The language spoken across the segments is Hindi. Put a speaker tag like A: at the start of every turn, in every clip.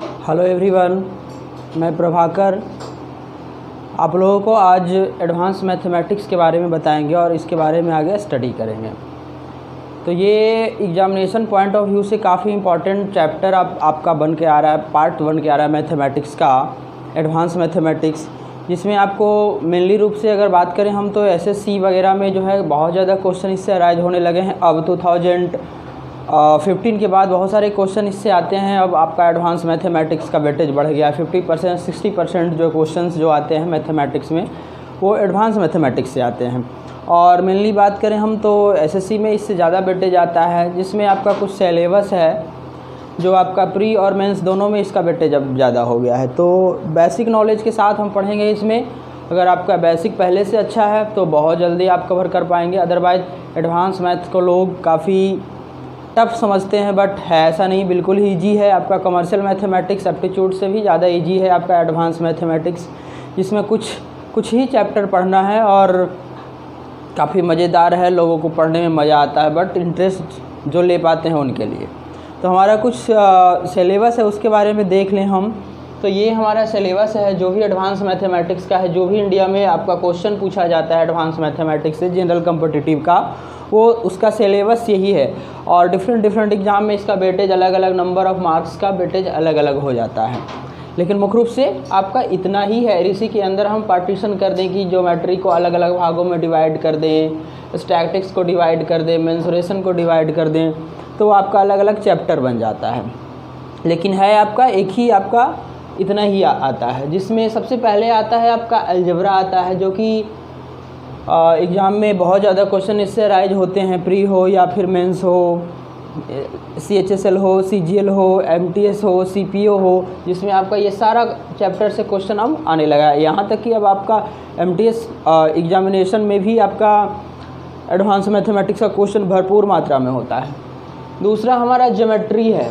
A: हेलो एवरीवन, मैं प्रभाकर आप लोगों को आज एडवांस मैथमेटिक्स के बारे में बताएंगे और इसके बारे में आगे स्टडी करेंगे। तो ये एग्जामिनेशन पॉइंट ऑफ व्यू से काफ़ी इम्पॉर्टेंट चैप्टर आपका बन के आ रहा है, पार्ट बन के आ रहा है मैथमेटिक्स का, एडवांस मैथमेटिक्स, जिसमें आपको मेनली रूप से अगर बात करें हम तो एसएससी वगैरह में जो है बहुत ज़्यादा क्वेश्चन इससे अराइज होने लगे हैं। अब 2015 के बाद बहुत सारे क्वेश्चन इससे आते हैं। अब आपका एडवांस मैथमेटिक्स का वेटेज बढ़ गया है। 50% 60% जो क्वेश्चंस जो आते हैं मैथमेटिक्स में वो एडवांस मैथमेटिक्स से आते हैं। और मेनली बात करें हम तो एसएससी में इससे ज़्यादा वेटेज आता है, जिसमें आपका कुछ सिलेबस है जो आपका प्री और मेंस दोनों में इसका वेटेज अब ज़्यादा हो गया है। तो बेसिक नॉलेज के साथ हम पढ़ेंगे इसमें। अगर आपका बेसिक पहले से अच्छा है तो बहुत जल्दी आप कवर कर पाएंगे। अदरवाइज़ एडवांस मैथ को लोग काफ़ी टफ समझते हैं, बट है ऐसा नहीं, बिल्कुल ही ईजी है। आपका कमर्शियल मैथमेटिक्स एप्टीट्यूड से भी ज़्यादा ईजी है आपका एडवांस मैथमेटिक्स, जिसमें कुछ ही चैप्टर पढ़ना है और काफ़ी मज़ेदार है, लोगों को पढ़ने में मज़ा आता है, बट इंटरेस्ट जो ले पाते हैं उनके लिए। तो हमारा कुछ सिलेबस है उसके बारे में देख लें हम। तो ये हमारा सिलेबस है जो भी एडवांस मैथमेटिक्स का है, जो भी इंडिया में आपका क्वेश्चन पूछा जाता है एडवांस मैथमेटिक्स से जनरल कॉम्पिटिटिव का, वो उसका सिलेबस यही है। और डिफरेंट एग्ज़ाम में इसका वेटेज अलग अलग, नंबर ऑफ़ मार्क्स का वेटेज अलग अलग हो जाता है, लेकिन मुख्य रूप से आपका इतना ही है। इसी के अंदर हम पार्टीशन कर दें कि ज्योमेट्री को अलग अलग भागों में डिवाइड कर दें, स्टैटिक्स को डिवाइड कर दें, मेंसुरेशन को डिवाइड कर दें, तो आपका अलग अलग चैप्टर बन जाता है। लेकिन है आपका एक ही, आपका इतना ही आता है, जिसमें सबसे पहले आता है आपका अलजेब्रा आता है, जो कि एग्ज़ाम में बहुत ज़्यादा क्वेश्चन इससे राइज होते हैं, प्री हो या फिर मेंस हो, CHSL हो, CGL हो, MTS हो, CPO हो, जिसमें आपका ये सारा चैप्टर से क्वेश्चन अब आने लगा है। यहाँ तक कि अब आपका MTS एग्जामिनेशन में भी आपका एडवांस मैथमेटिक्स का क्वेश्चन भरपूर मात्रा में होता है। दूसरा हमारा ज्योमेट्री है।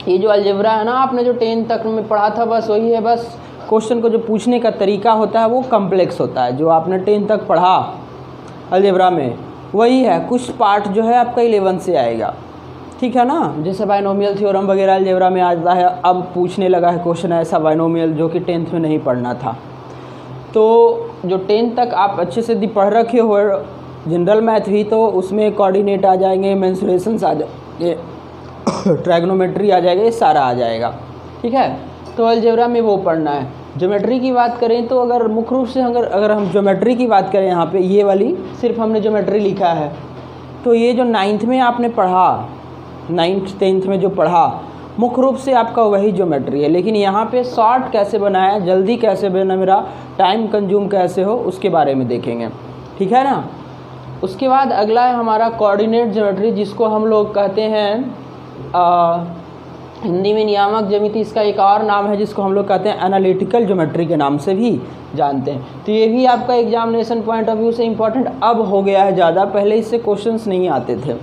A: ये जो अलजेब्रा है ना, आपने जो 10 तक में पढ़ा था बस वही है। बस क्वेश्चन को जो पूछने का तरीका होता है वो कॉम्प्लेक्स होता है, जो आपने 10 तक पढ़ा अलजेब्रा में वही है। कुछ पार्ट जो है आपका 11 से आएगा, ठीक है ना। जैसे बाइनोमियल थ्योरम वगैरह अलजेब्रा में आता है, अब पूछने लगा है क्वेश्चन ऐसा बाइनोमियल जो कि 10th में नहीं पढ़ना था। तो जो 10 तक आप अच्छे से पढ़ रखे हो जनरल मैथ भी, तो उसमें कोऑर्डिनेट आ जाएंगे, मेंसुरेशंस आ जाएंगे, ट्रायगोनोमेट्री आ जाएगा, ये सारा आ जाएगा, ठीक है। तो अलजेब्रा में वो पढ़ना है। ज्योमेट्री की बात करें तो अगर मुख्य रूप से अगर हम ज्योमेट्री की बात करें, यहाँ पे ये वाली सिर्फ हमने ज्योमेट्री लिखा है, तो ये जो 9th में आपने पढ़ा, 9th 10th में जो पढ़ा, मुख्य रूप से आपका वही ज्योमेट्री है। लेकिन यहाँ पे शॉर्ट कैसे बनाया, जल्दी कैसे बना, मेरा टाइम कंज्यूम कैसे हो, उसके बारे में देखेंगे, ठीक है ना। उसके बाद अगला है हमारा कोऑर्डिनेट ज्योमेट्री, जिसको हम लोग कहते हैं हिंदी में नियामक ज्यामिति, इसका एक और नाम है जिसको हम लोग कहते हैं एनालिटिकल ज्योमेट्री के नाम से भी जानते हैं। तो ये भी आपका एग्जामिनेशन पॉइंट ऑफ व्यू से इम्पॉर्टेंट अब हो गया है ज़्यादा, पहले इससे क्वेश्चंस नहीं आते थे।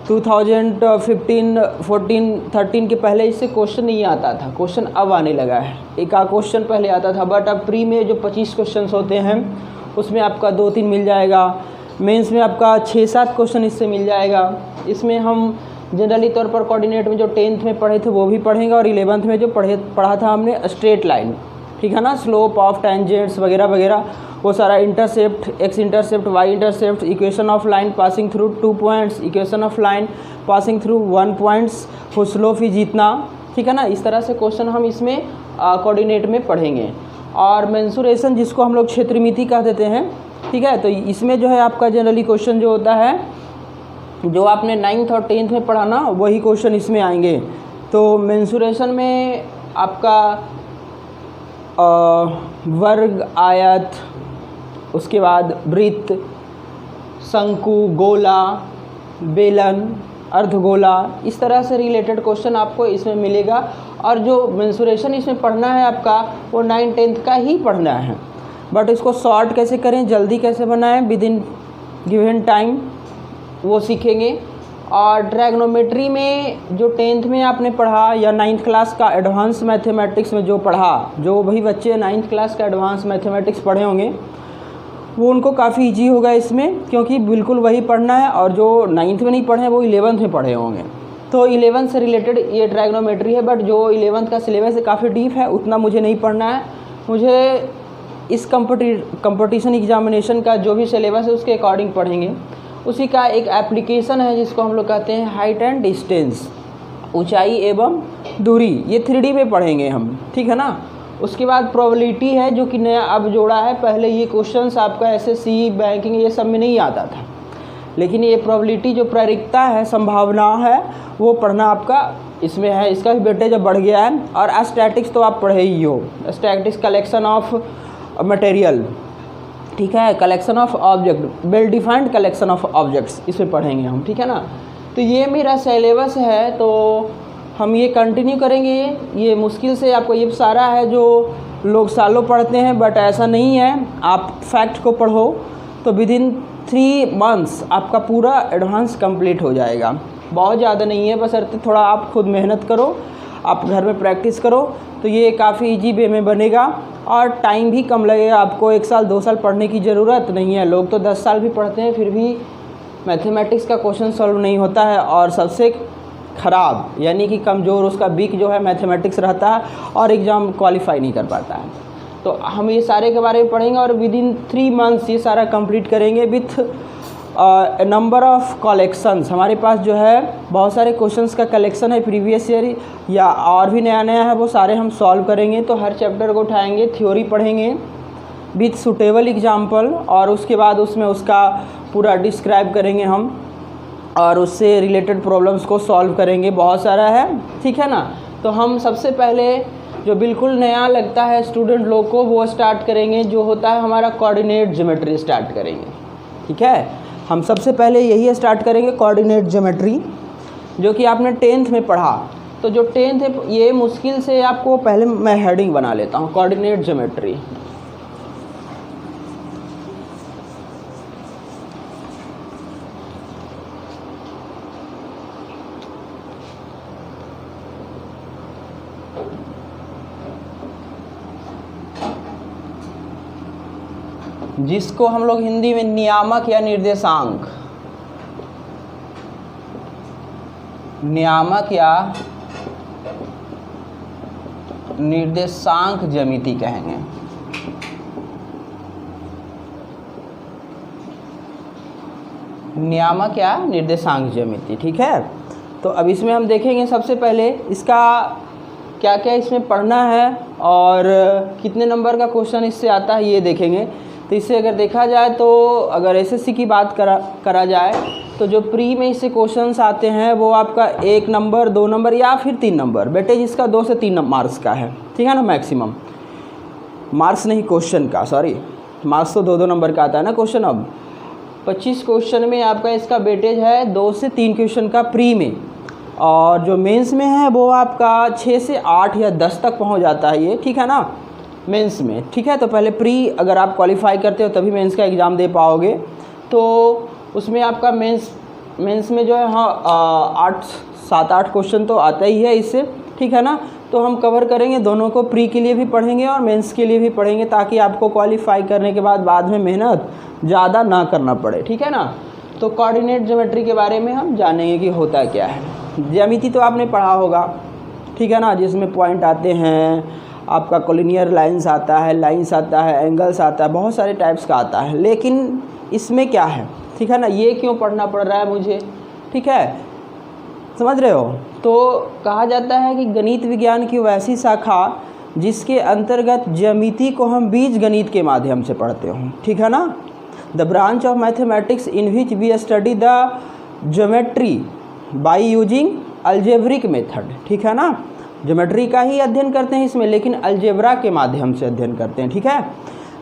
A: 2015, 14, 13 के पहले इससे क्वेश्चन नहीं आता था, क्वेश्चन अब आने लगा है। एक आध क्वेश्चन पहले आता था, बट अब प्री में जो 25 क्वेश्चन होते हैं उसमें आपका 2-3 मिल जाएगा। मेंस में आपका 6-7 क्वेश्चन इससे मिल जाएगा। इसमें हम जनरली तौर पर कोऑर्डिनेट में जो 10th में पढ़े थे वो भी पढ़ेंगे, और 11th में जो पढ़ा था हमने स्ट्रेट लाइन, ठीक है ना, स्लोप ऑफ टेंजेंट्स वगैरह वगैरह, वो सारा intercept, x intercept, y intercept, equation of line passing through 2 points, equation of line passing through 1 points, slope ही जीतना, ठीक है ना। इस तरह से क्वेश्चन हम इसमें कोऑर्डिनेट में पढ़ेंगे। और मेंसुरेशन, जिसको हम लोग क्षेत्रमिति कह देते हैं, ठीक है। तो इसमें जो है आपका जनरली क्वेश्चन जो होता है, जो आपने 9th और 10th में पढ़ा ना, वही क्वेश्चन इसमें आएंगे। तो मेंसुरेशन में आपका वर्ग, आयत, उसके बाद वृत्त, शंकु, गोला, बेलन, अर्धगोला, इस तरह से रिलेटेड क्वेश्चन आपको इसमें मिलेगा। और जो मेंसुरेशन इसमें पढ़ना है आपका, वो 9th 10th का ही पढ़ना है, बट इसको शॉर्ट कैसे करें, जल्दी कैसे बनाएं विद इन गिवन टाइम, वो सीखेंगे। और ट्रायगोनोमेट्री में जो 10th में आपने पढ़ा या 9th क्लास का एडवांस मैथमेटिक्स में जो पढ़ा, जो वही बच्चे 9th क्लास का एडवांस मैथमेटिक्स पढ़े होंगे वो उनको काफ़ी इजी होगा इसमें, क्योंकि बिल्कुल वही पढ़ना है। और जो 9th में नहीं पढ़े वो 11th में पढ़े होंगे, तो 11th से रिलेटेड ये ट्रायगोनोमेट्री है, बट जो 11th का सिलेबस है काफ़ी डीप है, उतना मुझे नहीं पढ़ना है। मुझे इस कंपटीशन एग्जामिनेशन का जो भी सिलेबस है उसके अकॉर्डिंग पढ़ेंगे। उसी का एक एप्लीकेशन है जिसको हम लोग कहते हैं हाइट एंड डिस्टेंस, ऊंचाई एवं दूरी, ये 3D में पढ़ेंगे हम, ठीक है ना। उसके बाद प्रोबेबिलिटी है जो कि नया अब जोड़ा है, पहले ये क्वेश्चंस आपका SSC बैंकिंग ये सब में नहीं आता था, लेकिन ये प्रोबेबिलिटी जो प्रायिकता है, संभावना है, वो पढ़ना आपका इसमें है। इसका भी वेटेज अब बढ़ गया है। और स्टैटिक्स तो आप पढ़े ही हो, स्टैटिक्स कलेक्शन ऑफ मटेरियल, ठीक है, collection of object, well defined collection of objects, इसे पढ़ेंगे हम, ठीक है ना। तो ये मेरा सिलेबस है, तो हम ये कंटिन्यू करेंगे। ये मुश्किल से आपको ये सारा है जो लोग सालों पढ़ते हैं, बट ऐसा नहीं है। आप फैक्ट को पढ़ो तो विदिन 3 मंथ्स आपका पूरा एडवांस कंप्लीट हो जाएगा। बहुत ज़्यादा नहीं है, बस थोड़ा आप खुद मेहनत करो, आप घर में प्रैक्टिस करो, तो ये काफ़ी इजी वे में बनेगा और टाइम भी कम लगेगा आपको। 1 साल 2 साल पढ़ने की ज़रूरत नहीं है। लोग तो 10 साल भी पढ़ते हैं, फिर भी मैथमेटिक्स का क्वेश्चन सॉल्व नहीं होता है। और सबसे ख़राब यानी कि कमज़ोर उसका वीक जो है मैथमेटिक्स रहता है और एग्ज़ाम क्वालिफाई नहीं कर पाता है। तो हम ये सारे के बारे में पढ़ेंगे और विदिन 3 मंथ्स ये सारा कंप्लीट करेंगे विथ नंबर ऑफ़ कलेक्शंस। हमारे पास जो है बहुत सारे क्वेश्चंस का कलेक्शन है प्रीवियस ईयर या और भी नया नया है, वो सारे हम सॉल्व करेंगे। तो हर चैप्टर को उठाएंगे, थ्योरी पढ़ेंगे विथ सुटेबल एग्जाम्पल, और उसके बाद उसमें उसका पूरा डिस्क्राइब करेंगे हम और उससे रिलेटेड प्रॉब्लम्स को सॉल्व करेंगे। बहुत सारा है, ठीक है ना। तो हम सबसे पहले जो बिल्कुल नया लगता है स्टूडेंट लोग को, वो स्टार्ट करेंगे, जो होता है हमारा कोऑर्डिनेट ज्योमेट्री स्टार्ट करेंगे, ठीक है। हम सबसे पहले यही स्टार्ट करेंगे कोऑर्डिनेट ज्योमेट्री, जो कि आपने 10th में पढ़ा। तो जो 10th है ये मुश्किल से आपको, पहले मैं हेडिंग बना लेता हूँ, कोऑर्डिनेट ज्योमेट्री। जिसको हम लोग हिंदी में नियामक या निर्देशांक, नियामक या निर्देशांक ज्यामिति कहेंगे। नियामक या निर्देशांक ज्यामिति, ठीक है। तो अब इसमें हम देखेंगे सबसे पहले इसका क्या क्या इसमें पढ़ना है और कितने नंबर का क्वेश्चन इससे आता है, ये देखेंगे। तो इससे अगर देखा जाए तो अगर SSC की बात करा जाए तो जो प्री में इससे क्वेश्चंस आते हैं वो आपका 1 नंबर, 2 नंबर या फिर 3 नंबर, वेटेज इसका 2 से 3 मार्क्स का है, ठीक है ना। मैक्सिमम मार्क्स नहीं, क्वेश्चन का, सॉरी, मार्क्स तो 2-2 नंबर का आता है ना क्वेश्चन। अब 25 क्वेश्चन में आपका इसका वेटेज है 2 से 3 क्वेश्चन का प्री में, और जो मेंस में है वो आपका 6 से 8 या 10 तक पहुंच जाता है ये, ठीक है ना, मेंस में, ठीक है। तो पहले प्री अगर आप क्वालिफाई करते हो तभी मेंस का एग्ज़ाम दे पाओगे। तो उसमें आपका मेंस में जो है हाँ 7-8 क्वेश्चन तो आता ही है इससे, ठीक है ना। तो हम कवर करेंगे दोनों को, प्री के लिए भी पढ़ेंगे और मेंस के लिए भी पढ़ेंगे, ताकि आपको क्वालिफाई करने के बाद में मेहनत ज़्यादा ना करना पड़े, ठीक है ना। तो कोऑर्डिनेट ज्योमेट्री के बारे में हम जानेंगे कि होता क्या है। ज्यामिति तो आपने पढ़ा होगा, ठीक है ना, जिसमें पॉइंट आते हैं, आपका कोलिनियर लाइंस आता है, लाइंस आता है, एंगल्स आता है, बहुत सारे टाइप्स का आता है। लेकिन इसमें क्या है, ठीक है ना, ये क्यों पढ़ना पड़ रहा है मुझे, ठीक है, समझ रहे हो। तो कहा जाता है कि गणित विज्ञान की वैसी शाखा जिसके अंतर्गत ज्यामिति को हम बीज गणित के माध्यम से पढ़ते हो, ठीक है ना। The branch of mathematics in which we study the geometry by using algebraic method, ठीक है ना। ज्योमेट्री का ही अध्ययन करते हैं इसमें, लेकिन अलजेब्रा के माध्यम से अध्ययन करते हैं, ठीक है।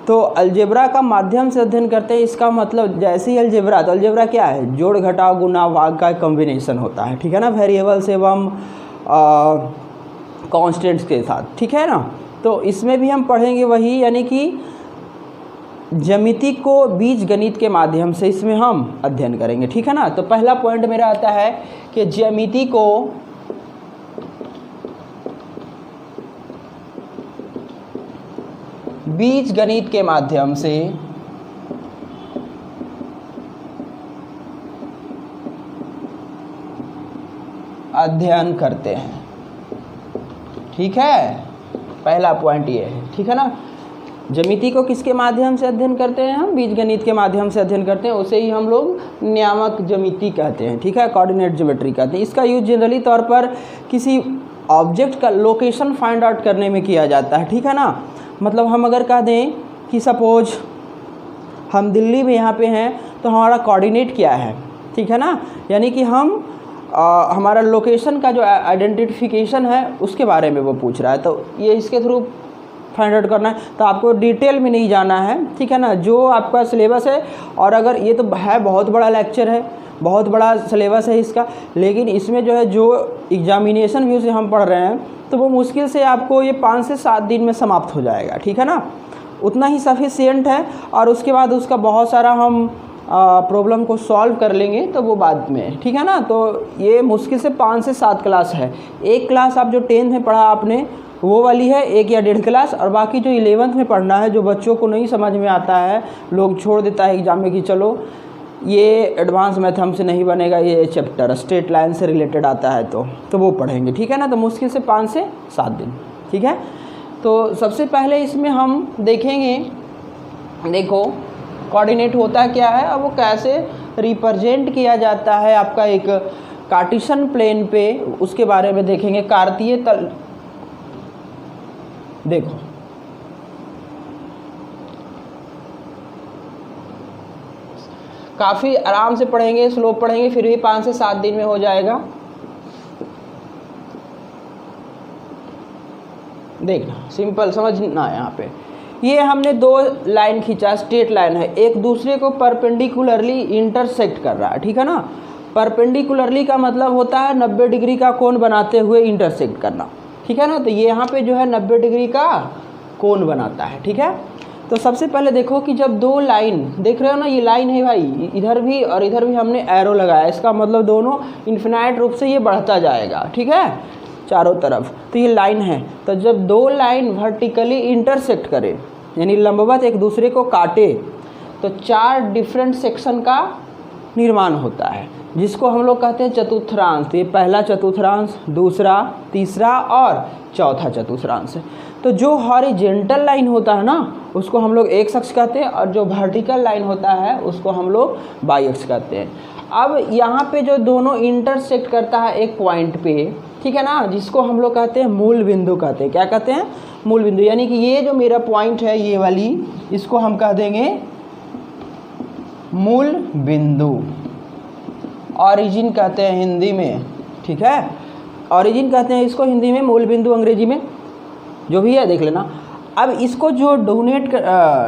A: तो अलजेब्रा का माध्यम से अध्ययन करते हैं, इसका मतलब जैसे ही अलजेब्रा, तो अलजेब्रा क्या है, जोड़ घटाव गुणा भाग का कॉम्बिनेशन होता है, ठीक है ना, वेरिएबल्स एवं कांस्टेंट्स के साथ, ठीक है ना। तो इसमें भी हम पढ़ेंगे वही, यानी कि ज्यामिति को बीज गणित के माध्यम से इसमें हम अध्ययन करेंगे, ठीक है ना। तो पहला पॉइंट मेरा आता है कि ज्यामिति को बीज गणित के माध्यम से अध्ययन करते हैं। ठीक है, पहला पॉइंट ये है। ठीक है ना, ज्यामिति को किसके माध्यम से अध्ययन करते हैं? हम बीजगणित के माध्यम से अध्ययन करते हैं, उसे ही हम लोग नियामक ज्यामिति कहते हैं। ठीक है, कोऑर्डिनेट ज्योमेट्री कहते हैं। इसका यूज जनरली तौर पर किसी ऑब्जेक्ट का लोकेशन फाइंड आउट करने में किया जाता है। ठीक है ना, मतलब हम अगर कह दें कि सपोज हम दिल्ली में यहाँ पे हैं, तो हमारा कोऑर्डिनेट क्या है? ठीक है ना, यानी कि हम हमारा लोकेशन का जो आइडेंटिफिकेशन है उसके बारे में वो पूछ रहा है, तो ये इसके थ्रू फाइंड आउट करना है। तो आपको डिटेल में नहीं जाना है। ठीक है ना, जो आपका सिलेबस है, और अगर ये तो है बहुत बड़ा लेक्चर है, बहुत बड़ा सिलेबस है इसका, लेकिन इसमें जो है जो एग्जामिनेशन व्यू से हम पढ़ रहे हैं, तो वो मुश्किल से आपको ये 5 से 7 दिन में समाप्त हो जाएगा। ठीक है ना, उतना ही सफिशिएंट है, और उसके बाद उसका बहुत सारा हम प्रॉब्लम को सॉल्व कर लेंगे, तो वो बाद में। ठीक है ना, तो ये मुश्किल से 5 से 7 क्लास है। एक क्लास आप जो 10th में पढ़ा आपने वो वाली है, 1 या 1.5 क्लास, और बाकी जो 11th में पढ़ना है, जो बच्चों को नहीं समझ में आता है, लोग छोड़ देता है एग्जाम में कि चलो ये एडवांस मैथ हमसे नहीं बनेगा, ये चैप्टर स्ट्रेट लाइन से रिलेटेड आता है, तो वो पढ़ेंगे। ठीक है ना, तो मुश्किल से 5 से 7 दिन। ठीक है, तो सबसे पहले इसमें हम देखेंगे, देखो कोऑर्डिनेट होता क्या है और वो कैसे रिप्रेजेंट किया जाता है आपका एक कार्टेशियन प्लेन पे, उसके बारे में देखेंगे। कार्तीय तल, देखो काफ़ी आराम से पढ़ेंगे, स्लो पढ़ेंगे, फिर भी 5 से 7 दिन में हो जाएगा। देखना सिंपल समझना है। यहाँ पे ये हमने 2 लाइन खींचा, स्ट्रेट लाइन है, एक दूसरे को परपेंडिकुलरली इंटरसेक्ट कर रहा है। ठीक है ना, परपेंडिकुलरली का मतलब होता है 90 डिग्री का कोण बनाते हुए इंटरसेक्ट करना। ठीक है ना, तो ये यहाँ पे जो है 90 डिग्री का कोण बनाता है। ठीक है, तो सबसे पहले देखो कि जब 2 लाइन देख रहे हो ना, ये लाइन है भाई, इधर भी और इधर भी हमने एरो लगाया, इसका मतलब दोनों इन्फिनाइट रूप से ये बढ़ता जाएगा। ठीक है, चारों तरफ, तो ये लाइन है। तो जब 2 लाइन वर्टिकली इंटरसेक्ट करें, यानी लंबवत एक दूसरे को काटे, तो 4 डिफरेंट सेक्शन का निर्माण होता है, जिसको हम लोग कहते हैं चतुर्थांश। तो ये पहला चतुर्थांश, दूसरा, तीसरा और चौथा चतुर्थांश है। तो जो हॉरिजेंटल लाइन होता है ना, उसको हम लोग एक्स अक्ष कहते हैं, और जो वर्टिकल लाइन होता है उसको हम लोग वाई अक्ष कहते हैं। अब यहाँ पे जो दोनों इंटरसेक्ट करता है एक पॉइंट पे, ठीक है ना, जिसको हम लोग कहते हैं मूल बिंदु कहते हैं। क्या कहते हैं? मूल बिंदु। यानी कि ये जो मेरा पॉइंट है, ये वाली, इसको हम कह देंगे मूल बिंदु। ऑरिजिन कहते हैं हिंदी में। ठीक है, ऑरिजिन कहते हैं इसको हिंदी में, मूल बिंदु अंग्रेजी में, जो भी है देख लेना। अब इसको जो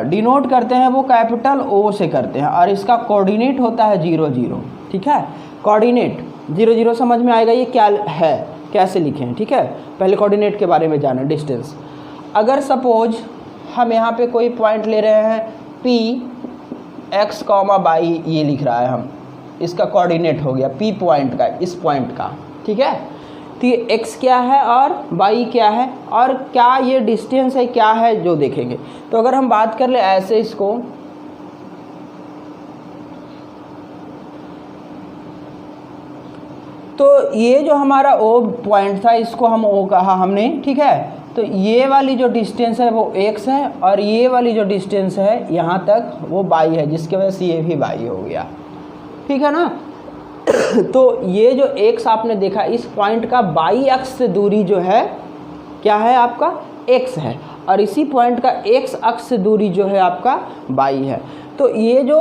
A: डिनोट करते हैं वो कैपिटल ओ से करते हैं, और इसका कोऑर्डिनेट होता है 0 0। ठीक है, कोऑर्डिनेट 0 0 समझ में आएगा ये क्या है, कैसे लिखें। ठीक है, पहले कोऑर्डिनेट के बारे में जाने, डिस्टेंस। अगर सपोज हम यहाँ पे कोई पॉइंट ले रहे हैं P x, y, ये लिख रहा है हम, इसका कोऑर्डिनेट हो गया P पॉइंट का, इस पॉइंट का। ठीक है, तो ये x क्या है और y क्या है, और क्या ये डिस्टेंस है, क्या है, जो देखेंगे। तो अगर हम बात कर ले ऐसे इसको, तो ये जो हमारा O पॉइंट था, इसको हम O कहा हमने। ठीक है, तो ये वाली जो डिस्टेंस है वो x है, और ये वाली जो डिस्टेंस है यहाँ तक वो y है, जिसकी वजह से ये भी y हो गया। ठीक है ना, तो ये जो x आपने देखा, इस पॉइंट का y अक्ष से दूरी जो है क्या है आपका, x है, और इसी पॉइंट का x अक्ष से दूरी जो है आपका y है। तो ये जो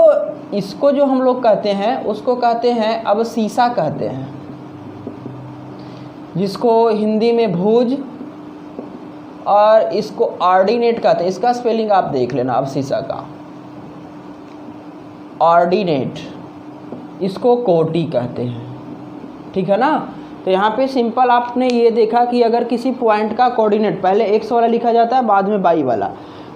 A: इसको जो हम लोग कहते हैं उसको कहते हैं अवशीषा कहते हैं, जिसको हिंदी में भुज, और इसको ऑर्डिनेट कहते हैं। इसका स्पेलिंग आप देख लेना, अवशीषा का ऑर्डिनेट, इसको कोटि कहते हैं। ठीक है ना, तो यहाँ पे सिंपल आपने ये देखा कि अगर किसी पॉइंट का कोऑर्डिनेट, पहले x वाला लिखा जाता है, बाद में y वाला,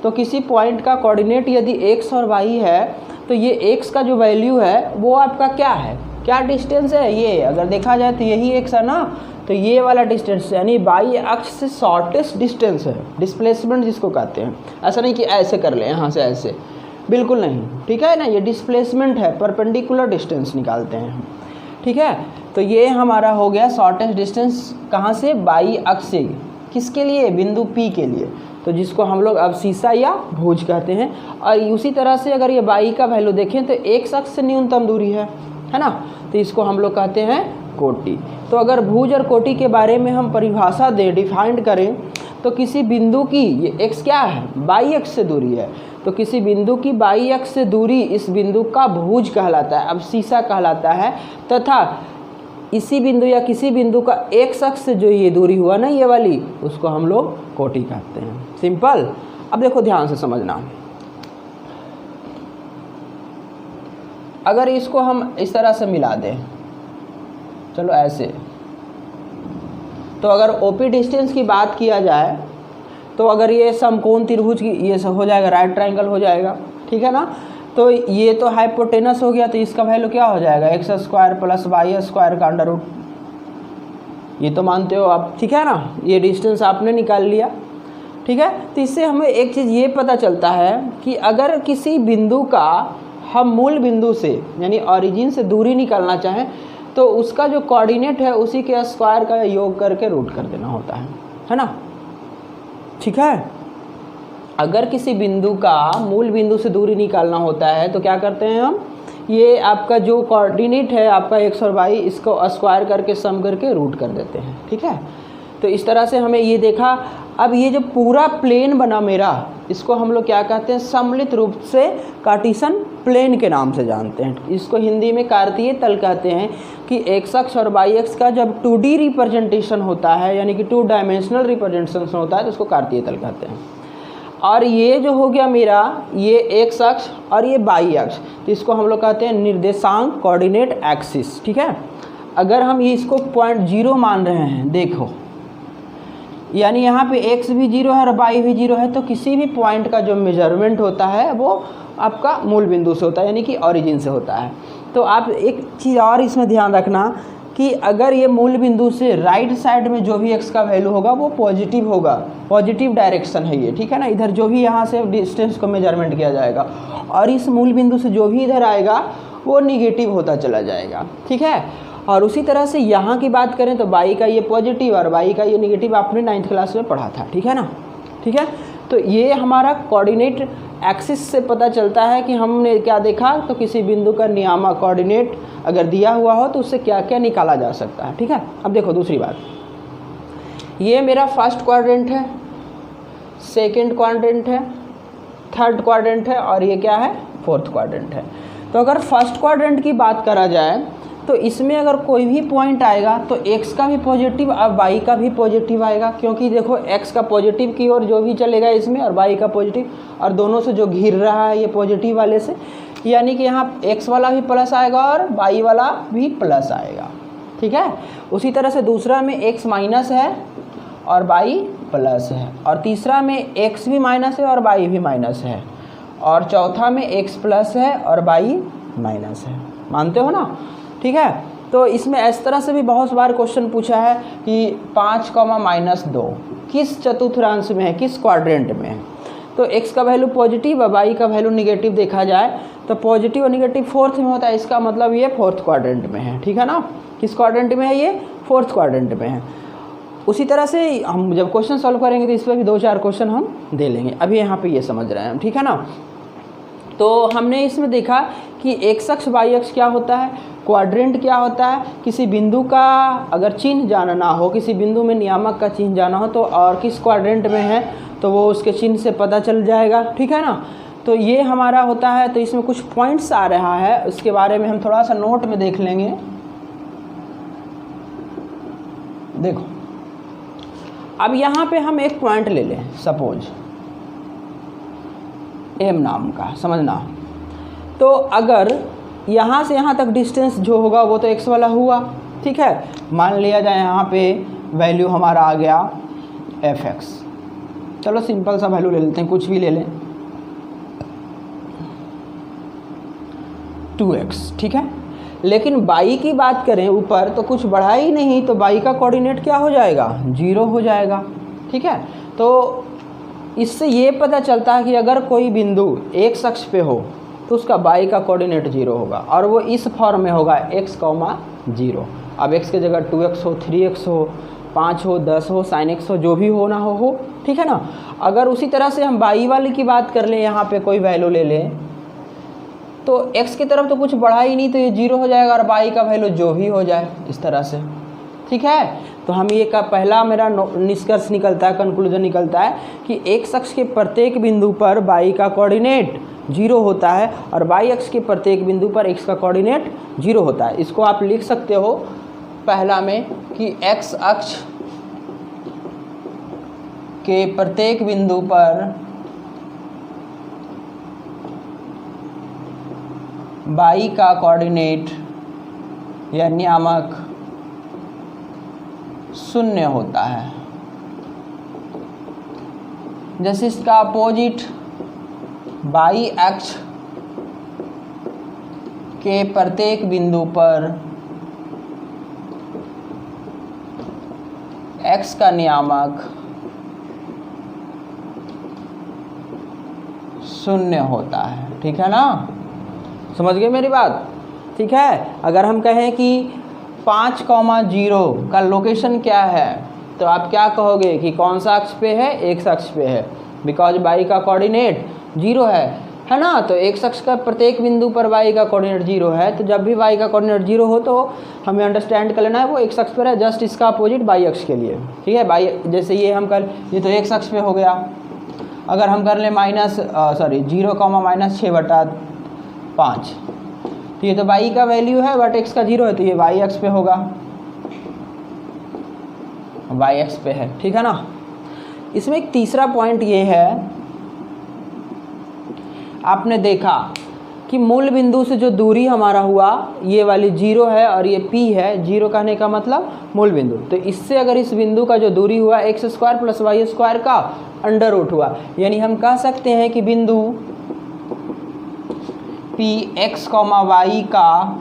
A: तो किसी पॉइंट का कोऑर्डिनेट यदि x और y है, तो ये x का जो वैल्यू है वो आपका क्या है, क्या डिस्टेंस है, ये अगर देखा जाए तो यही x है ना, तो ये वाला डिस्टेंस यानी y अक्ष से शॉर्टेस्ट डिस्टेंस है, डिस्प्लेसमेंट जिसको कहते हैं। ऐसा नहीं कि ऐसे कर लें यहाँ से ऐसे, बिल्कुल नहीं। ठीक है ना, ये डिस्प्लेसमेंट है, परपेंडिकुलर डिस्टेंस निकालते हैं। ठीक है। तो ये हमारा हो गया शॉर्टेस्ट डिस्टेंस कहाँ से, बाई अक्ष से, किसके लिए, बिंदु P के लिए, तो जिसको हम लोग अवशीषा या भुज कहते हैं। और उसी तरह से अगर ये बाई का वैल्यू देखें तो एक अक्ष से न्यूनतम दूरी है ना, तो इसको हम लोग कहते हैं कोटि। तो अगर भुज और कोटि के बारे में हम परिभाषा दें, डिफाइंड करें, तो किसी बिंदु की, ये x क्या है, बाई अक्ष से दूरी है, तो किसी बिंदु की बाई अक्ष से दूरी इस बिंदु का भुज कहलाता है, अवशीषा कहलाता है, तथा इसी बिंदु या किसी बिंदु का एक अक्ष से जो ये दूरी हुआ ना, ये वाली, उसको हम लोग कोटि कहते हैं। सिंपल। अब देखो ध्यान से समझना, अगर इसको हम इस तरह से मिला दें, चलो ऐसे, तो अगर ओपी डिस्टेंस की बात किया जाए तो अगर ये समकोण त्रिभुज की, ये सब हो जाएगा, राइट ट्रायंगल हो जाएगा, ठीक है ना। तो ये तो हाइपोटेनस हो गया, तो इसका वैल्यू क्या हो जाएगा, x square plus y square का अंडर रूट, ये तो मानते हो आप, ठीक है ना। ये डिस्टेंस आपने निकाल लिया, ठीक है। तो इससे हमें एक चीज़ ये पता चलता है कि अगर किसी बिंदु का हम मूल बिंदु से यानी ऑरिजिन से दूरी निकालना चाहें तो उसका जो कोऑर्डिनेट है उसी के स्क्वायर का योग करके रूट कर देना होता है ना, ठीक है। अगर किसी बिंदु का मूल बिंदु से दूरी निकालना होता है तो क्या करते हैं हम, ये आपका जो कोऑर्डिनेट है आपका एक्स और वाई, इसको स्क्वायर करके सम करके रूट कर देते हैं, ठीक है। तो इस तरह से हमें ये देखा। अब ये जो पूरा प्लेन बना मेरा, इसको हम लोग क्या कहते हैं, सम्मिलित रूप से कार्टेशियन प्लेन के नाम से जानते हैं। इसको हिंदी में कार्तीय तल कहते हैं कि एक्स अक्ष और वाई अक्ष का जब 2D रिप्रेजेंटेशन होता है, यानी कि 2 डायमेंशनल रिप्रेजेंटेशन होता है, तो उसको कार्तीय तल कहते हैं। और ये जो हो गया मेरा, ये एक्स अक्ष और ये वाई अक्ष, तो इसको हम लोग कहते हैं निर्देशांक, कोऑर्डिनेट एक्सिस, ठीक है। अगर हम ये इसको 0.0 मान रहे हैं, देखो यानी यहाँ पे x भी 0 है और y भी 0 है, तो किसी भी पॉइंट का जो मेजरमेंट होता है वो आपका मूल बिंदु से होता है, यानी कि ओरिजिन से होता है। तो आप एक चीज़ और इसमें ध्यान रखना कि अगर ये मूल बिंदु से राइट साइड में जो भी x का वैल्यू होगा वो पॉजिटिव होगा, पॉजिटिव डायरेक्शन है ये, ठीक है ना। इधर जो भी यहाँ से डिस्टेंस को मेजरमेंट किया जाएगा, और इस मूल बिंदु से जो भी इधर आएगा वो निगेटिव होता चला जाएगा, ठीक है। और उसी तरह से यहाँ की बात करें तो y का ये पॉजिटिव और y का ये निगेटिव आपने 9th क्लास में पढ़ा था, ठीक है ना, ठीक है। तो ये हमारा कोऑर्डिनेट एक्सिस से पता चलता है कि हमने क्या देखा, तो किसी बिंदु का नियामक कोऑर्डिनेट अगर दिया हुआ हो तो उससे क्या क्या निकाला जा सकता है, ठीक है। अब देखो दूसरी बात, ये मेरा फर्स्ट क्वाड्रेंट है, सेकेंड क्वाड्रेंट है, थर्ड क्वाड्रेंट है, और ये क्या है, फोर्थ क्वाड्रेंट है। तो अगर फर्स्ट क्वाड्रेंट की बात करा जाए तो इसमें अगर कोई भी पॉइंट आएगा तो x का भी पॉजिटिव और y का भी पॉजिटिव आएगा, क्योंकि देखो x का पॉजिटिव की ओर जो भी चलेगा इसमें, और y का पॉजिटिव, और दोनों से जो घिर रहा है ये पॉजिटिव वाले से, यानी कि यहाँ x वाला भी प्लस आएगा और y वाला भी प्लस आएगा, ठीक है। उसी तरह से दूसरा में x माइनस है और y प्लस है, और तीसरा में x भी माइनस है और y भी माइनस है, और चौथा में x प्लस है और y माइनस है। मानते हो ना, ठीक है। तो इसमें इस तरह से भी बहुत बार क्वेश्चन पूछा है कि 5,-2 किस चतुर्थांश में है, किस क्वाड्रेंट में है। तो x का वैल्यू पॉजिटिव और y का वैल्यू निगेटिव देखा जाए तो पॉजिटिव और निगेटिव फोर्थ में होता है, इसका मतलब ये फोर्थ क्वाड्रेंट में है, ठीक है ना। किस क्वाड्रेंट में है, ये फोर्थ क्वाड्रेंट में है। उसी तरह से हम जब क्वेश्चन सॉल्व करेंगे तो इस पर भी 2-4 क्वेश्चन हम दे लेंगे, अभी यहाँ पे ये समझ रहे हैं हम, ठीक है ना। तो हमने इसमें देखा कि x अक्ष y अक्ष क्या होता है, क्वाड्रेंट क्या होता है, किसी बिंदु का अगर चिन्ह जानना हो, किसी बिंदु में नियामक का चिन्ह जाना हो तो और किस क्वाड्रेंट में है तो वो उसके चिन्ह से पता चल जाएगा, ठीक है ना। तो ये हमारा होता है। तो इसमें कुछ पॉइंट्स आ रहा है, उसके बारे में हम थोड़ा सा नोट में देख लेंगे। देखो अब यहाँ पे हम एक पॉइंट ले लें, सपोज m नाम का, समझना। तो अगर यहाँ से यहाँ तक डिस्टेंस जो होगा वो तो x वाला हुआ, ठीक है। मान लिया जाए यहाँ पे वैल्यू हमारा आ गया fx, चलो सिंपल सा वैल्यू ले लेते हैं, कुछ भी ले लें, 2x, ठीक है। लेकिन y की बात करें ऊपर तो कुछ बढ़ा ही नहीं, तो y का कोऑर्डिनेट क्या हो जाएगा, 0 हो जाएगा, ठीक है। तो इससे ये पता चलता है कि अगर कोई बिंदु x अक्ष पे हो तो उसका y का कोऑर्डिनेट 0 होगा और वो इस फॉर्म में होगा x, 0। अब x की जगह 2x हो, 3x हो, 5 हो, 10 हो, sin x हो, जो भी हो ना हो, ठीक है ना। अगर उसी तरह से हम y वाले की बात कर लें, यहाँ पे कोई वैल्यू ले लें, तो x की तरफ तो कुछ बढ़ा ही नहीं, तो ये 0 हो जाएगा और y का वैल्यू जो भी हो जाए इस तरह से, ठीक है। तो हम ये का पहला मेरा निष्कर्ष निकलता है, कंक्लूजन निकलता है कि x अक्ष के प्रत्येक बिंदु पर y का कोऑर्डिनेट 0 होता है और y अक्ष के प्रत्येक बिंदु पर x का कोऑर्डिनेट 0 होता है। इसको आप लिख सकते हो पहला में कि x अक्ष के प्रत्येक बिंदु पर y का कोऑर्डिनेट या नियामक 0 होता है। जैसे इसका अपोजिट y अक्ष के प्रत्येक बिंदु पर x का नियामक 0 होता है, ठीक है ना। समझ गए मेरी बात, ठीक है। अगर हम कहें कि 5,0 का लोकेशन क्या है, तो आप क्या कहोगे कि कौन सा अक्ष पे है, x अक्ष पे है, बिकॉज y का कोऑर्डिनेट 0 है ना। तो x अक्ष का प्रत्येक बिंदु पर y का कोऑर्डिनेट 0 है, तो जब भी y का कोऑर्डिनेट 0 हो तो हमें अंडरस्टैंड कर लेना है वो x अक्ष पर है, जस्ट इसका अपोजिट y अक्ष के लिए, ठीक है। y जैसे ये हम कर, ये तो x अक्ष पे हो गया। अगर हम कर लें 0,-6/5, तो ये तो y का वैल्यू है बट x का 0 है, तो ये y अक्ष पे होगा, y अक्ष पे है, ठीक है ना। इसमें एक तीसरा पॉइंट ये है, आपने देखा कि मूल बिंदु से जो दूरी हमारा हुआ ये वाली 0 है और ये p है। 0 कहने का मतलब मूल बिंदु, तो इससे अगर इस बिंदु का जो दूरी हुआ x² + y² का अंडर रूट हुआ, यानी हम कह सकते हैं कि बिंदु px, y का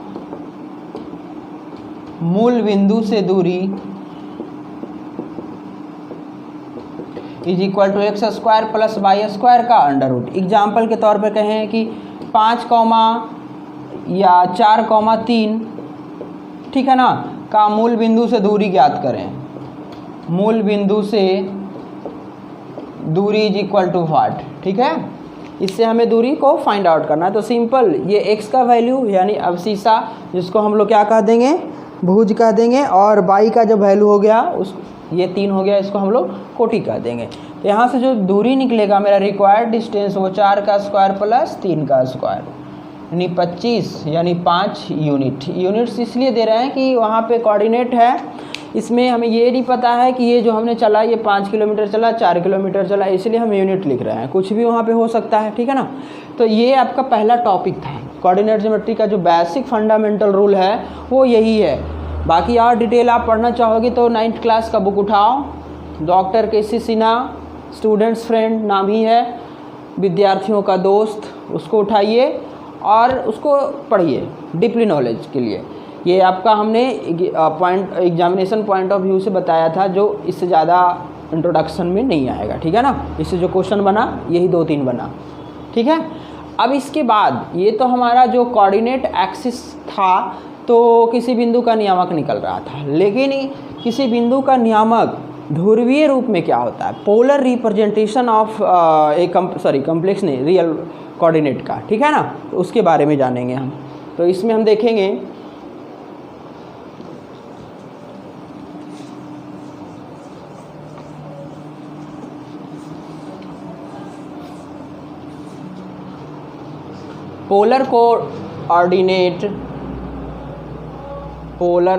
A: मूल बिंदु से दूरी = x² + y² का अंडर रूट। एग्जाम्पल के तौर पे कहें कि 5, या 4,3, ठीक है ना, का मूल बिंदु से दूरी ज्ञात करें। मूल बिंदु से दूरी = व्हाट, ठीक है। इससे हमें दूरी को फाइंड आउट करना है। तो सिंपल, ये x का वैल्यू यानी अवशीषा, जिसको हम लोग क्या कह देंगे, भुज कह देंगे, और y का जो वैल्यू हो गया उस ये 3 हो गया, इसको हम लोग कोटि कह देंगे। तो यहाँ से जो दूरी निकलेगा मेरा रिक्वायर्ड डिस्टेंस, वो 4 का स्क्वायर प्लस 3 का स्क्वायर, यानी 25, यानी 5 यूनिट। यूनिट्स इसलिए दे रहे हैं कि वहाँ पे कोऑर्डिनेट है, इसमें हमें ये नहीं पता है कि ये जो हमने चला ये 5 किलोमीटर चला, 4 किलोमीटर चला, इसलिए हम यूनिट लिख रहे हैं, कुछ भी वहाँ पे हो सकता है, ठीक है ना। तो ये आपका पहला टॉपिक था। कोऑर्डिनेट ज्योमेट्री का जो बेसिक फंडामेंटल रूल है वो यही है। बाकी और डिटेल आप पढ़ना चाहोगे तो 9th क्लास का बुक उठाओ, doctor KC Sinha, students friend नाम ही है, विद्यार्थियों का दोस्त, उसको उठाइए और उसको पढ़िए डीपली नॉलेज के लिए। ये आपका हमने एग्जामिनेशन पॉइंट ऑफ व्यू से बताया था, जो इससे ज़्यादा इंट्रोडक्शन में नहीं आएगा, ठीक है ना। इससे जो क्वेश्चन बना यही 2-3 बना, ठीक है। अब इसके बाद ये तो हमारा जो कोऑर्डिनेट एक्सिस था, तो किसी बिंदु का नियामक निकल रहा था, लेकिन किसी बिंदु का नियामक ध्रुवीय रूप में क्या होता है, पोलर रिप्रेजेंटेशन ऑफ कॉम्प्लेक्स नहीं, रियल कोऑर्डिनेट का, ठीक है ना। तो उसके बारे में जानेंगे हम। तो इसमें हम देखेंगे polar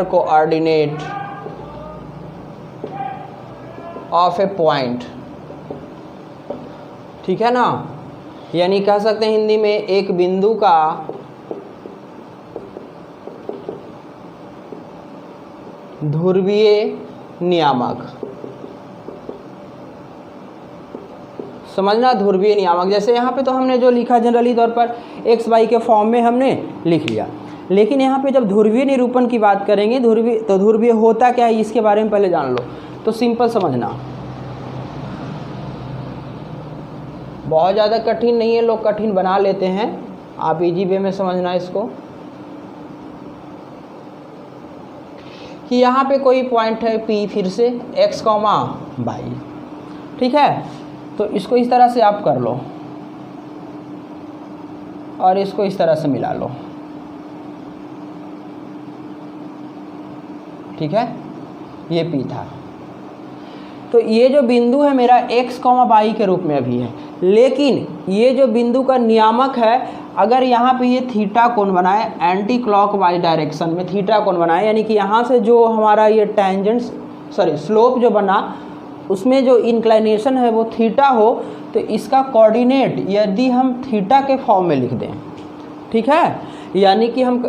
A: coordinate of A point, ठीक है ना। यानी कह सकते हैं हिंदी में एक बिंदु का ध्रुवीय नियामक। समझना, ध्रुवीय नियामक, जैसे यहाँ पे तो हमने जो लिखा जनरली तौर पर x y के फॉर्म में हमने लिख लिया, लेकिन यहाँ पे जब ध्रुवीय निरूपण की बात करेंगे, ध्रुवीय होता क्या है इसके बारे में पहले जान लो। तो सिंपल समझना, बहुत ज़्यादा कठिन नहीं है, लोग कठिन बना लेते हैं, आप इजी वे में समझना इसको कि यहाँ पे कोई पॉइंट है P, फिर से x, y, ठीक है। तो इसको इस तरह से आप कर लो और इसको इस तरह से मिला लो, ठीक है। ये P था। तो ये जो बिंदु है मेरा x, y के रूप में अभी है, लेकिन ये जो बिंदु का नियामक है, अगर यहाँ पे ये थीटा कोण बनाए एंटी क्लॉकवाइज डायरेक्शन में, थीटा कोण बनाए, यानी कि यहाँ से जो हमारा ये टेंजेंट स्लोप जो बना उसमें जो इंक्लाइनेशन है वो थीटा हो, तो इसका कोऑर्डिनेट यदि हम थीटा के फॉर्म में लिख दें, ठीक है, यानी कि हम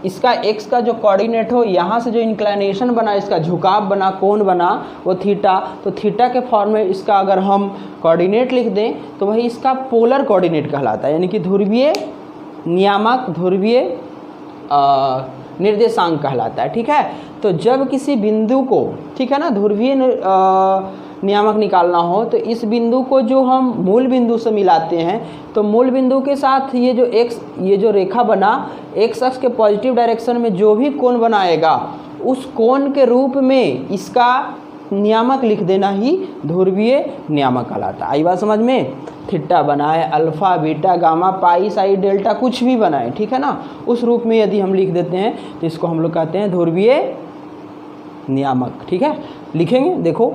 A: इसका x का जो कोऑर्डिनेट हो, यहाँ से जो इंक्लाइनेशन बना, इसका झुकाव बना, कोण बना वो थीटा, तो थीटा के फॉर्म में इसका अगर हम कोऑर्डिनेट लिख दें तो वही इसका पोलर कोऑर्डिनेट कहलाता है, यानी कि ध्रुवीय नियामक, ध्रुवीय निर्देशांक कहलाता है, ठीक है। तो जब किसी बिंदु को, ठीक है ना, ध्रुवीय नियामक निकालना हो तो इस बिंदु को जो हम मूल बिंदु से मिलाते हैं, तो मूल बिंदु के साथ ये जो x, ये जो रेखा बना, x अक्ष के पॉजिटिव डायरेक्शन में जो भी कोण बनाएगा उस कोण के रूप में इसका नियामक लिख देना ही ध्रुवीय नियामक कहलाता है। आई बात समझ में? थीटा बनाए, अल्फा, बीटा, गामा, पाई, साई, डेल्टा, कुछ भी बनाए, ठीक है ना, उस रूप में यदि हम लिख देते हैं तो इसको हम लोग कहते हैं ध्रुवीय नियामक, ठीक है। लिखेंगे, देखो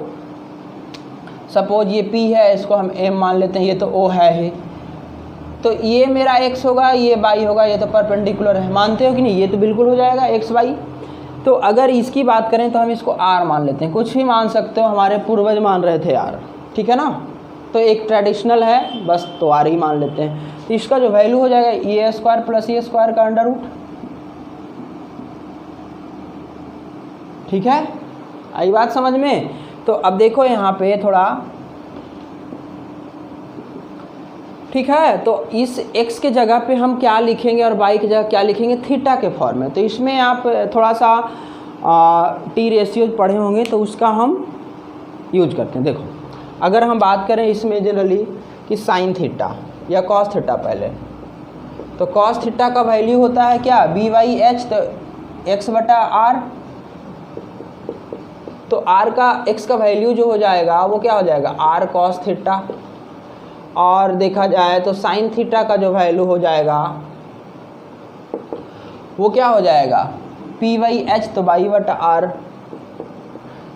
A: सपोज ये P है, इसको हम M मान लेते हैं, ये तो O है, तो ये मेरा x होगा, ये y होगा, ये तो परपेंडिकुलर है, मानते हो कि नहीं? ये तो बिल्कुल हो जाएगा x y। तो अगर इसकी बात करें तो हम इसको r मान लेते हैं, कुछ भी मान सकते हो, हमारे पूर्वज मान रहे थे r, ठीक है ना, तो एक ट्रेडिशनल है बस, तो r ही मान लेते हैं। तो इसका जो वैल्यू हो जाएगा ए स्क्वायर प्लस ए स्क्वायर का अंडर रूट, ठीक है। आई बात समझ में? तो अब देखो यहाँ पे थोड़ा, ठीक है, तो इस x के जगह पे हम क्या लिखेंगे और y की जगह क्या लिखेंगे? थीटा के फॉर्म में। तो इसमें आप थोड़ा सा टी रेशियो पढ़े होंगे तो उसका हम यूज करते हैं। देखो अगर हम बात करें इसमें जनरली कि साइन थीटा या कॉस थीटा, पहले तो कॉस थीटा का वैल्यू होता है क्या? BH, तो x/r, तो r का x का वैल्यू जो हो जाएगा वो क्या हो जाएगा? r cos theta. और देखा जाए तो साइन थीटा का जो वैल्यू हो जाएगा वो क्या हो जाएगा? P/h, तो y/r,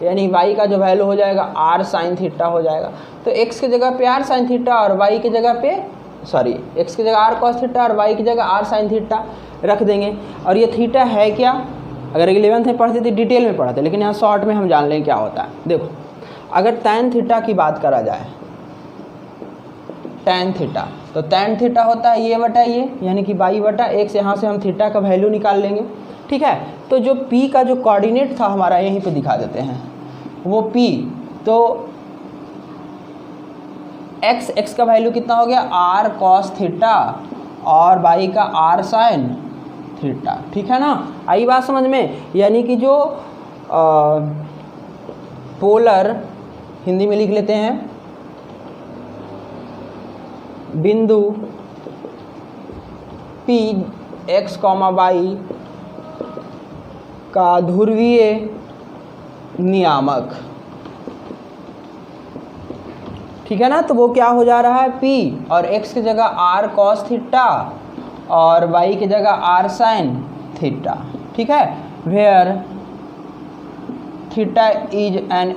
A: यानी y का जो वैल्यू हो जाएगा r साइन थीटा हो जाएगा। तो x की जगह पे r साइन थीटा और y की जगह पे x की जगह r cos थीटा और y की जगह r साइन थीटा रख देंगे। और ये थीटा है क्या? अगर 11th में पढ़ते थे डिटेल में पढ़ते, लेकिन यहाँ शॉर्ट में हम जान लें क्या होता है। देखो अगर tan थीटा की बात करा जाए, tan थीटा, तो tan थीटा होता है ये, यानी कि y/x, यहाँ से हम थीटा का वैल्यू निकाल लेंगे, ठीक है। तो जो P का जो कोऑर्डिनेट था हमारा, यहीं पे दिखा देते हैं, वो P, तो x का वैल्यू कितना हो गया? r cos थीटा और y का r साइन थीटा, ठीक है ना। आई बात समझ में? यानी कि जो पोलर, हिंदी में लिख लेते हैं, बिंदु P x, y का ध्रुवीय नियामक, ठीक है ना। तो वो क्या हो जा रहा है? P, और x की जगह r cos थीटा और y की जगह r साइन थीटा, ठीक है। Where theta is an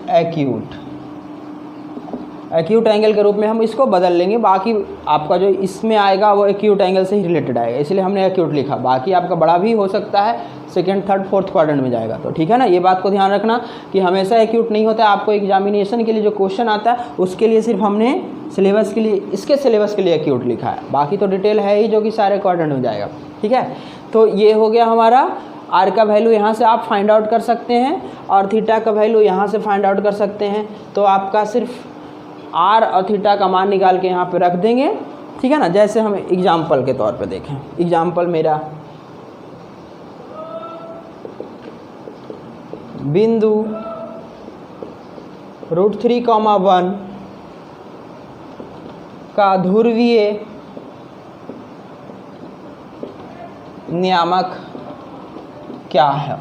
A: acute angle के रूप में हम इसको बदल लेंगे। बाकी आपका जो इसमें आएगा वो एक्यूट एंगल से ही रिलेटेड आएगा, इसलिए हमने एक्यूट लिखा। बाकी आपका बड़ा भी हो सकता है, सेकंड, थर्ड, फोर्थ क्वाड्रेंट में जाएगा, तो ठीक है ना। ये बात को ध्यान रखना कि हमेशा एक्यूट नहीं होता है। आपको एग्जामिनेशन के लिए जो क्वेश्चन आता है उसके लिए सिर्फ हमने सिलेबस के लिए, इसके सिलेबस के लिए एक्यूट लिखा है, बाकी तो डिटेल है ही जो कि सारे क्वाड्रेंट में जाएगा, ठीक है। तो ये हो गया हमारा, आर का वैल्यू यहाँ से आप फाइंड आउट कर सकते हैं और थीटा का वैल्यू यहाँ से फाइंड आउट कर सकते हैं। तो आपका सिर्फ आर और थीटा का मान निकाल के यहाँ पे रख देंगे, ठीक है ना। जैसे हम एग्जाम्पल के तौर पे देखें, एग्जाम्पल मेरा बिंदु √3, 1 का ध्रुवीय नियामक क्या है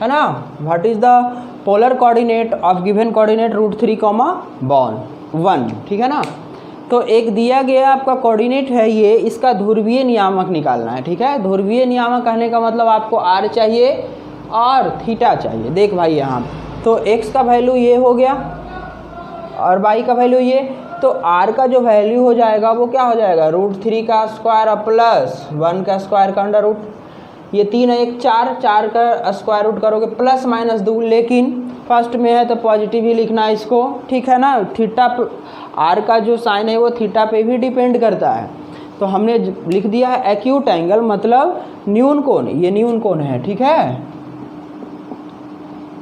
A: ना। What is the polar coordinate of given coordinate √3, बॉन 1, ठीक है ना। तो एक दिया गया आपका कोऑर्डिनेट है ये, इसका ध्रुवीय नियामक निकालना है, ठीक है। ध्रुवीय नियामक कहने का मतलब आपको r चाहिए और थीटा चाहिए। देख भाई यहाँ तो x का वैल्यू ये हो गया और y का वैल्यू ये, तो r का जो वैल्यू हो जाएगा वो क्या हो जाएगा, √3 का स्क्वायर प्लस 1 का स्क्वायर का अंडर रूट, ये 3 1 4, 4 का स्क्वायर रूट करोगे प्लस माइनस 2, लेकिन फर्स्ट में है तो पॉजिटिव ही लिखना है इसको, ठीक है ना। थीटा r का जो साइन है वो थीटा पे भी डिपेंड करता है, तो हमने लिख दिया है एक्यूट एंगल मतलब न्यून कोण, ये न्यून कोण है, ठीक है।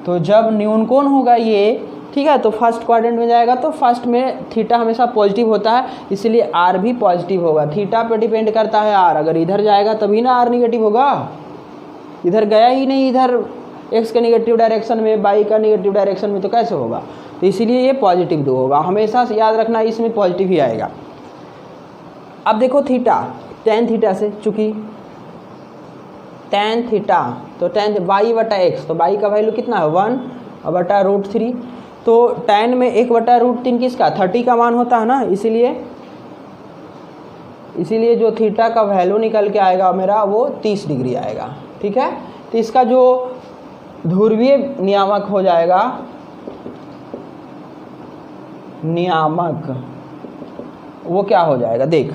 A: तो जब न्यून कोण होगा ये, ठीक है, तो फर्स्ट क्वाड्रेंट में जाएगा, तो फर्स्ट में थीटा हमेशा पॉजिटिव होता है, इसलिए r भी पॉजिटिव होगा। थीटा पे डिपेंड करता है r, अगर इधर जाएगा तभी ना r निगेटिव होगा, इधर गया ही नहीं, इधर x के निगेटिव डायरेक्शन में, y का निगेटिव डायरेक्शन में, तो कैसे होगा। तो इसीलिए ये पॉजिटिव 2 होगा, हमेशा से याद रखना इसमें पॉजिटिव ही आएगा। अब देखो थीटा, tan थीटा से, चूँकि tan थीटा तो tan y/x, तो y का वैल्यू कितना है 1/√3, तो tan में 1/√3 किसका 30 का मान होता है ना, इसीलिए जो थीटा का वैल्यू निकल के आएगा मेरा वो 30 डिग्री आएगा, ठीक है। तो इसका जो ध्रुवीय नियामक हो जाएगा, नियामक वो क्या हो जाएगा, देख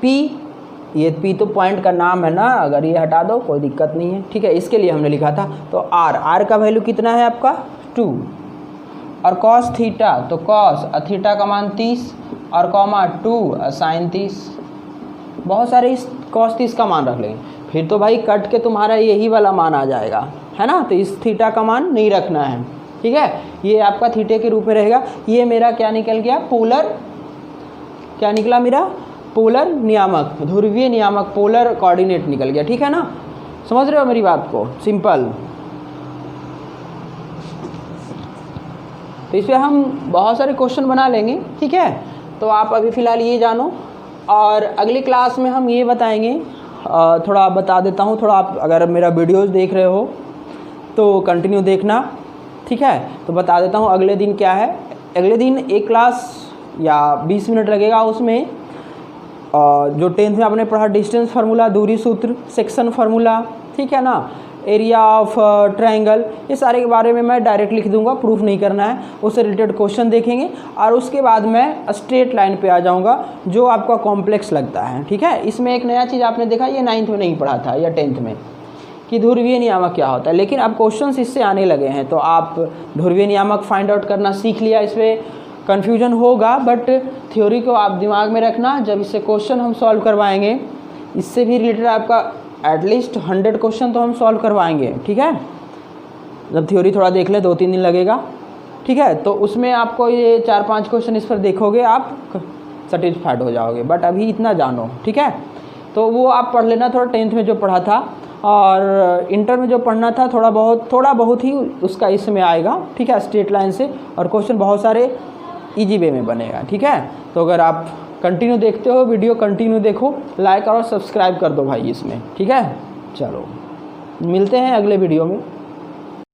A: P, ये P तो पॉइंट का नाम है ना, अगर ये हटा दो कोई दिक्कत नहीं है, ठीक है। इसके लिए हमने लिखा था, तो R का वैल्यू कितना है आपका 2, और कॉस थीटा तो कॉस थीटा का मान 30 और कॉमा 2 साइन 30, बहुत सारे इस कॉस 30 का मान रख लेंगे, फिर तो भाई कट के तुम्हारा यही वाला मान आ जाएगा, है ना। तो इस थीटा का मान नहीं रखना है, ठीक है, ये आपका थीटे के रूप में रहेगा। ये मेरा क्या निकल गया, पोलर, क्या निकला मेरा पोलर नियामक, ध्रुवीय नियामक, पोलर कोऑर्डिनेट निकल गया, ठीक है ना। समझ रहे हो मेरी बात को, सिंपल। तो इस पर हम बहुत सारे क्वेश्चन बना लेंगे, ठीक है। तो आप अभी फ़िलहाल ये जानो, और अगली क्लास में हम ये बताएंगे, थोड़ा बता देता हूँ, थोड़ा आप अगर मेरा वीडियोस देख रहे हो तो कंटिन्यू देखना, ठीक है। तो बता देता हूँ अगले दिन क्या है। अगले दिन एक क्लास या 20 मिनट लगेगा, उसमें जो 10th में आपने पढ़ा डिस्टेंस फार्मूला, दूरी सूत्र, सेक्शन फार्मूला, ठीक है ना, एरिया ऑफ ट्रायंगल, ये सारे के बारे में मैं डायरेक्ट लिख दूंगा, प्रूफ नहीं करना है, उससे रिलेटेड क्वेश्चन देखेंगे, और उसके बाद मैं स्ट्रेट लाइन पे आ जाऊंगा जो आपका कॉम्प्लेक्स लगता है, ठीक है। इसमें एक नया चीज़ आपने देखा, ये 9th में नहीं पढ़ा था या 10th में, कि ध्रुवीय नियामक क्या होता है, लेकिन अब क्वेश्चंस इससे आने लगे हैं, तो आप ध्रुवीय नियामक फाइंड आउट करना सीख लिया। इसमें कन्फ्यूजन होगा, बट थ्योरी को आप दिमाग में रखना, जब इससे क्वेश्चन हम सॉल्व करवाएंगे, इससे भी रिलेटेड आपका एटलीस्ट 100 क्वेश्चन तो हम सॉल्व करवाएंगे, ठीक है। जब थ्योरी थोड़ा देख ले, 2-3 दिन लगेगा, ठीक है। तो उसमें आपको ये 4-5 क्वेश्चन इस पर देखोगे, आप सेटिस्फाइड हो जाओगे, बट अभी इतना जानो, ठीक है। तो वो आप पढ़ लेना, थोड़ा 10th में जो पढ़ा था और इंटर में जो पढ़ना था, थोड़ा बहुत ही उसका इसमें आएगा, ठीक है, स्ट्रेट लाइन से, और क्वेश्चन बहुत सारे इजी वे में बनेगा, ठीक है। तो अगर आप कंटिन्यू देखते हो वीडियो, कंटिन्यू देखो, लाइक और सब्सक्राइब कर दो भाई इसमें, ठीक है। चलो मिलते हैं अगले वीडियो में।